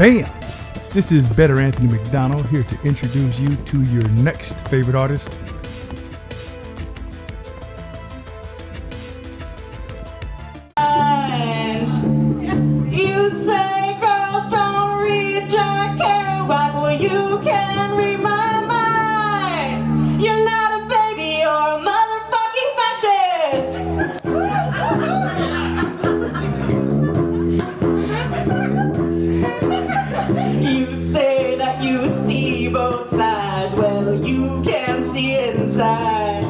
Bam! This is Better Anthony McDonald here to introduce you to your next favorite artist. You say girls don't read Jack Kerouac, well you can read my mind. You're not a baby, you're a motherfucking fascist. You say that you see both sides, well you can see inside.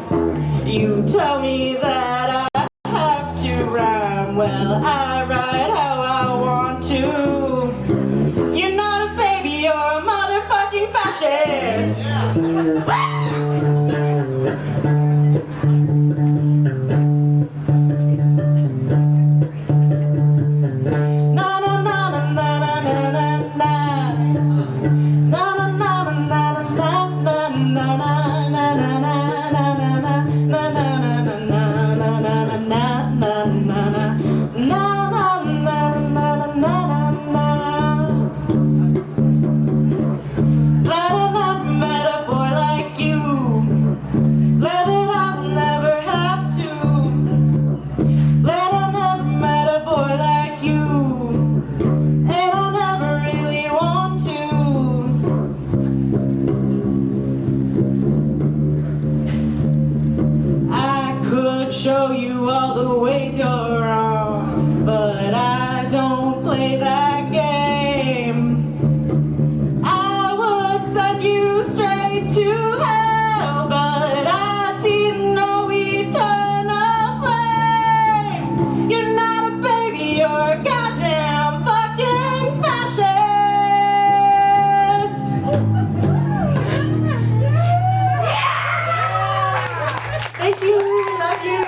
You tell me that I have to rhyme, well I write how I want to. You're not a baby, you're a motherfucking fascist. Show you all the ways you're wrong, but I don't play that game. I would send you straight to hell, but I see no eternal flame. You're not a baby, you're a goddamn fucking fascist. Thank you, love you.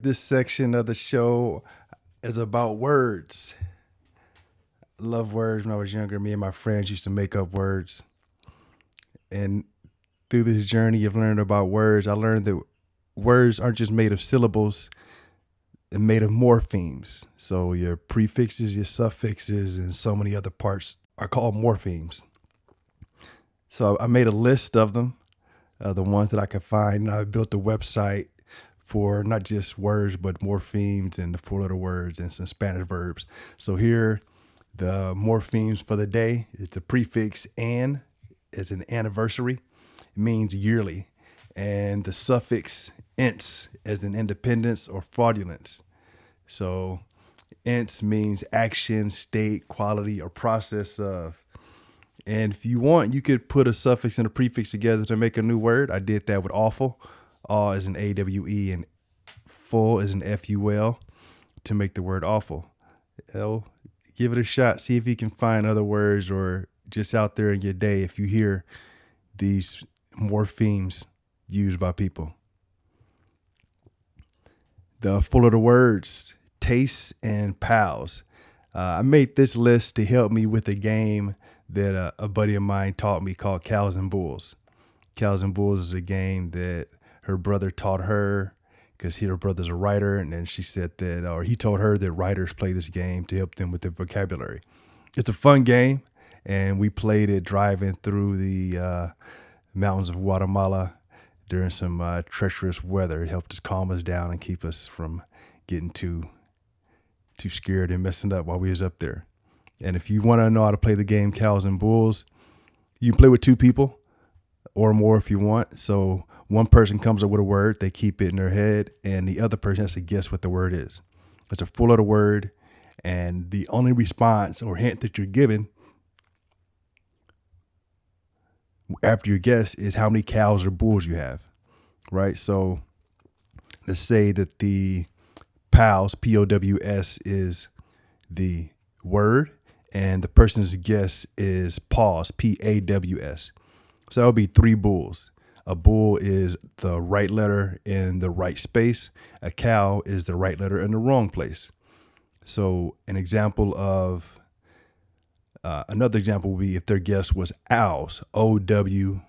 This section of the show is about words. I love words. When I was younger, me and my friends used to make up words. And through this journey of learning about words, I learned that words aren't just made of syllables, they're made of morphemes. So your prefixes, your suffixes, and so many other parts are called morphemes. So I made a list of them, the ones that I could find. And I built a website for not just words, but morphemes and the 4-letter words and some Spanish verbs. So here, the morphemes for the day is the prefix "an" is an anniversary. It means yearly. And the suffix "ence" as in independence or fraudulence. So "ence" means action, state, quality, or process of. And if you want, you could put a suffix and a prefix together to make a new word. I did that with awful. Awe is an AWE and full is an FUL to make the word awful. Give it a shot. See if you can find other words or just out there in your day if you hear these morphemes used by people. The 4-letter words, tastes and pals. I made this list to help me with a game that a buddy of mine taught me called Cows and Bulls. Cows and Bulls is a game that her brother taught her because her brother's a writer. And then she said that, or he told her that writers play this game to help them with their vocabulary. It's a fun game. And we played it driving through the mountains of Guatemala during some treacherous weather. It helped us calm us down and keep us from getting too scared and messing up while we was up there. And if you want to know how to play the game Cows and Bulls, you can play with 2 people or more if you want. So one person comes up with a word, they keep it in their head, and the other person has to guess what the word is. It's a 4-letter word, and the only response or hint that you're given after your guess is how many cows or bulls you have, right? So let's say that the POWS, POWS, is the word, and the person's guess is PAWS, PAWS. So that would be 3 bulls. A bull is the right letter in the right space. A cow is the right letter in the wrong place. So an example of another example would be if their guess was owls, OWLS.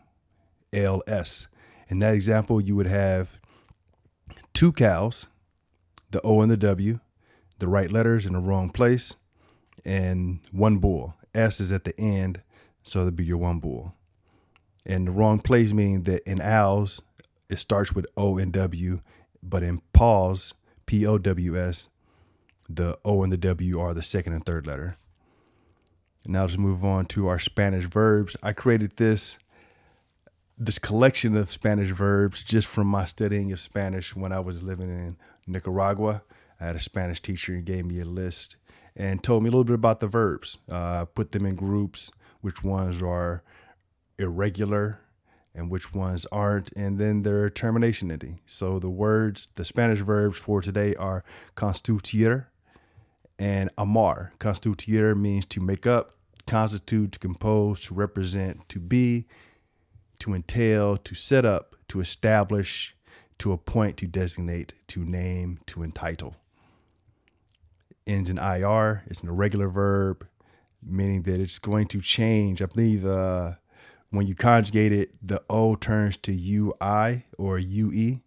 In that example, you would have two cows, the O and the W, the right letters in the wrong place, and one bull. S is at the end, so that'd be your one bull. And the wrong place meaning that in owls, it starts with O and W, but in paws, POWS, the O and the W are the second and third letter. Now let's move on to our Spanish verbs. I created this collection of Spanish verbs just from my studying of Spanish when I was living in Nicaragua. I had a Spanish teacher who gave me a list and told me a little bit about the verbs. Put them in groups, which ones are irregular and which ones aren't, and then their termination ending. So the Spanish verbs for today are constituir and amar. Constituir means to make up, constitute, to compose, to represent, to be, to entail, to set up, to establish, to appoint, to designate, to name, to entitle. Ends in IR. It's an irregular verb, meaning that it's going to change. I believe when you conjugate it, the O turns to UI or UE. You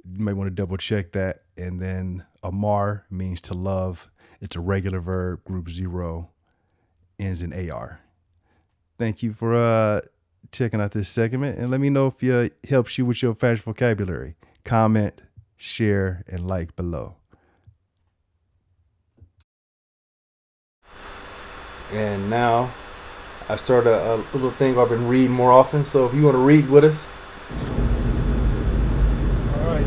might want to double check that. And then amar means to love. It's a regular verb, group 0, ends in AR. Thank you for checking out this segment, and let me know if it helps you with your Spanish vocabulary. Comment, share, and like below. And now I started a little thing I've been reading more often. So if you want to read with us. All right.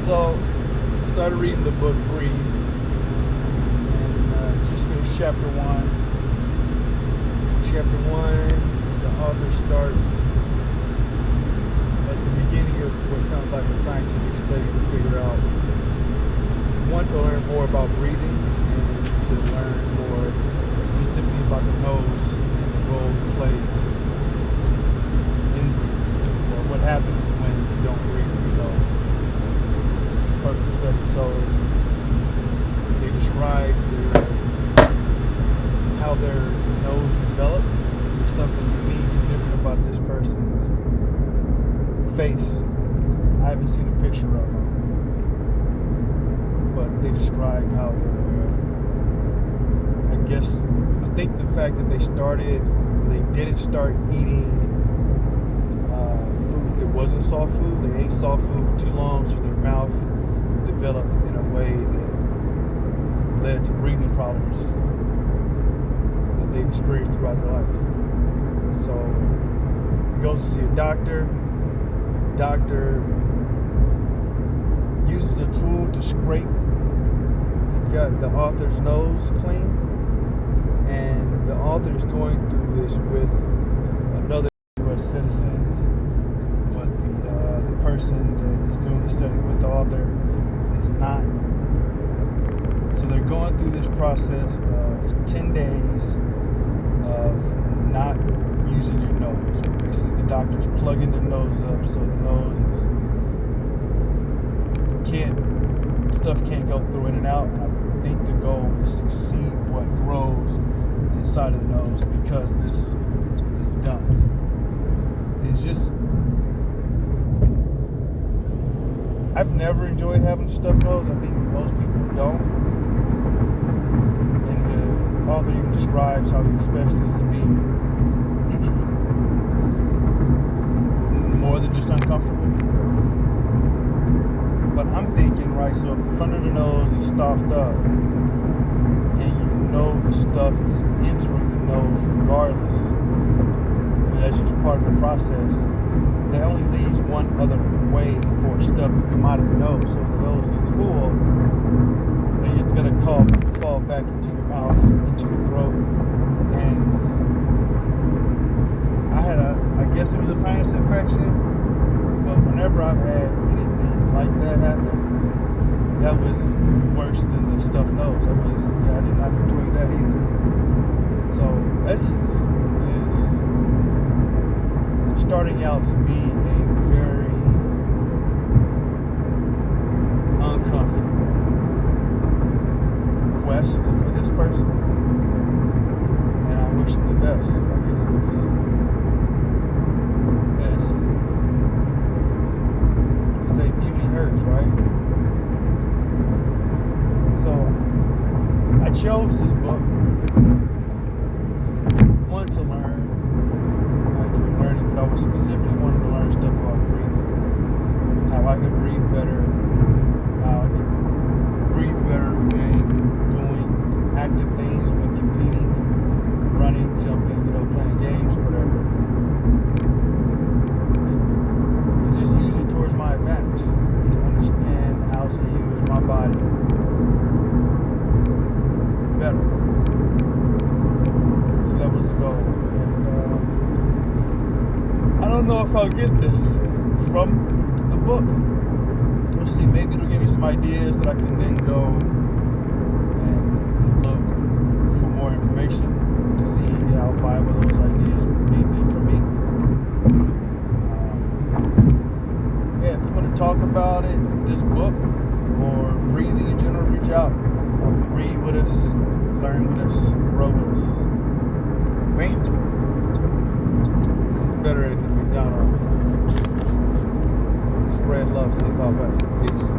So I started reading the book Breathe, and just finished chapter 1. Chapter 1, the author starts at the beginning of what sounds like a scientific study to figure out, one, to learn more about breathing, and to learn more specifically about the nose and the role it plays in breathing, or what happens when you don't breathe through your nose. Part of the study. So they describe how their nose developed. There's something unique and different about this person's face. I haven't seen a picture of him, but they describe how they're, I think the fact that they didn't start eating food that wasn't soft food. They ate soft food for too long, so their mouth developed in a way that led to breathing problems that they've experienced throughout their life. So he goes to see a doctor. Doctor uses a tool to scrape the author's nose clean, and the author is going through this with another U.S. citizen, but the person that is doing the study with the author is not. So they're going through this process of 10 days of not using your nose. Basically, the doctor's plugging the nose up so the nose can't go through in and out. And I think the goal is to see what grows inside of the nose because this is done. It's just, I've never enjoyed having a stuffed nose. I think most people don't. And the author even describes how he expects this to be more than just uncomfortable. But I'm thinking, right, so if the front of the nose is stuffed up and you know the stuff is entering the nose regardless, and that's just part of the process, that only leaves one other way for stuff to come out of the nose. So if the nose gets full, then it's going to fall back into your mouth, into your throat. And I guess it was a sinus infection, but whenever I've had anything like that happen, that was worse than the stuffed nose. I did not enjoy that either. So this is just starting out to be a very uncomfortable quest for this person, and I wish him the best. I guess they say beauty hurts, right? So I chose this book, one, to learn. I enjoy learning, but I was specifically wanting to learn stuff about breathing, how I could breathe better, how I could breathe better when doing active things, when competing, running, jumping, playing games or whatever, and just use it towards my advantage, to understand how to use my body better. So that was the goal, and I don't know if I'll get this from the book. We'll see. Maybe it'll give me some ideas that I can then go and look for more information to see how viable those ideas may be for me. Yeah, if you want to talk about it, this book, or breathing in general, reach out. Read with us, learn with us, grow with us. Man, this is better than McDonald's. Spread love, take off back. Peace.